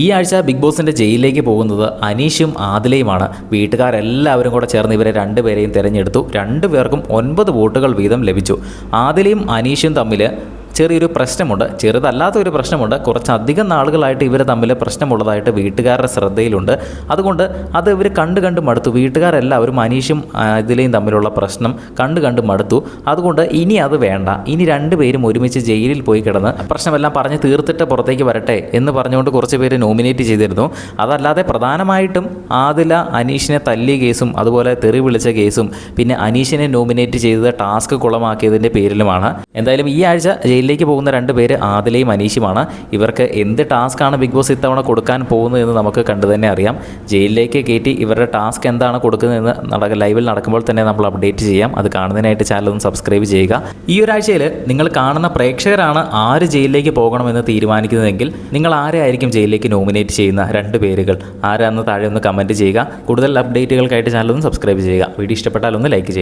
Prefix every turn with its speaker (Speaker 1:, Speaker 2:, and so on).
Speaker 1: ഈ ആഴ്ച ബിഗ് ബോസിൻ്റെ ജയിലിലേക്ക് പോകുന്നത് അനീഷും ആദിലയുമാണ്. വീട്ടുകാരെല്ലാവരും കൂടെ ചേർന്ന് ഇവരെ രണ്ടുപേരെയും തിരഞ്ഞെടുത്തു. രണ്ടുപേർക്കും 9 വോട്ടുകൾ വീതം ലഭിച്ചു. ആദിലയും അനീഷും തമ്മിൽ ചെറിയൊരു പ്രശ്നമുണ്ട്. ചെറുതല്ലാത്തൊരു പ്രശ്നമുണ്ട്. കുറച്ചധികം നാളുകളായിട്ട് ഇവർ തമ്മിൽ പ്രശ്നമുള്ളതായിട്ട് വീട്ടുകാരുടെ ശ്രദ്ധയിലുണ്ട്. അതുകൊണ്ട് അത് ഇവർ കണ്ട് മടുത്തു. വീട്ടുകാരെല്ലാവരും അനീഷും ഇതിലെയും തമ്മിലുള്ള പ്രശ്നം കണ്ട് മടുത്തു. അതുകൊണ്ട് ഇനി അത് വേണ്ട, ഇനി രണ്ടുപേരും ഒരുമിച്ച് ജയിലിൽ പോയി കിടന്ന് പ്രശ്നമെല്ലാം പറഞ്ഞ് തീർത്തിട്ട് പുറത്തേക്ക് വരട്ടെ എന്ന് പറഞ്ഞുകൊണ്ട് കുറച്ച് പേര് നോമിനേറ്റ് ചെയ്തിരുന്നു. അതല്ലാതെ പ്രധാനമായിട്ടും ആദില അനീഷിനെ തല്ലിയ കേസും അതുപോലെ തെറി വിളിച്ച കേസും പിന്നെ അനീഷിനെ നോമിനേറ്റ് ചെയ്തത് ടാസ്ക് കുളമാക്കിയതിൻ്റെ പേരിലുമാണ്. എന്തായാലും ഈ ആഴ്ച ജയിലിലേക്ക് പോകുന്ന 2 പേര് ആദിലയും അനീഷുമാണ്. ഇവർക്ക് എന്ത് ടാസ്ക്കാണ് ബിഗ് ബോസ് ഇത്തവണ കൊടുക്കാൻ പോകുന്നതെന്ന് നമുക്ക് കണ്ടു തന്നെ അറിയാം. ജയിലിലേക്ക് കയറ്റി ഇവരുടെ ടാസ്ക് എന്താണ് കൊടുക്കുന്നതെന്ന് ലൈവിൽ നടക്കുമ്പോൾ തന്നെ നമ്മൾ അപ്ഡേറ്റ് ചെയ്യാം. അത് കാണുന്നതിനായിട്ട് ചാനൽ ഒന്ന് സബ്സ്ക്രൈബ് ചെയ്യുക. ഈ ഒരാഴ്ചയിൽ നിങ്ങൾ കാണുന്ന പ്രേക്ഷകരാണ് ആര് ജയിലിലേക്ക് പോകണമെന്ന് തീരുമാനിക്കുന്നതെങ്കിൽ നിങ്ങൾ ആരെയായിരിക്കും ജയിലിലേക്ക് നോമിനേറ്റ് ചെയ്യുന്ന 2 പേരുകൾ ആരാന്ന് താഴെ ഒന്ന് കമൻറ്റ് ചെയ്യുക. കൂടുതൽ അപ്ഡേറ്റുകൾക്കായിട്ട് ചാനൽ ഒന്ന് സബ്സ്ക്രൈബ് ചെയ്യുക. വീഡിയോ ഇഷ്ടപ്പെട്ടാൽ ഒന്ന് ലൈക്ക് ചെയ്യുക.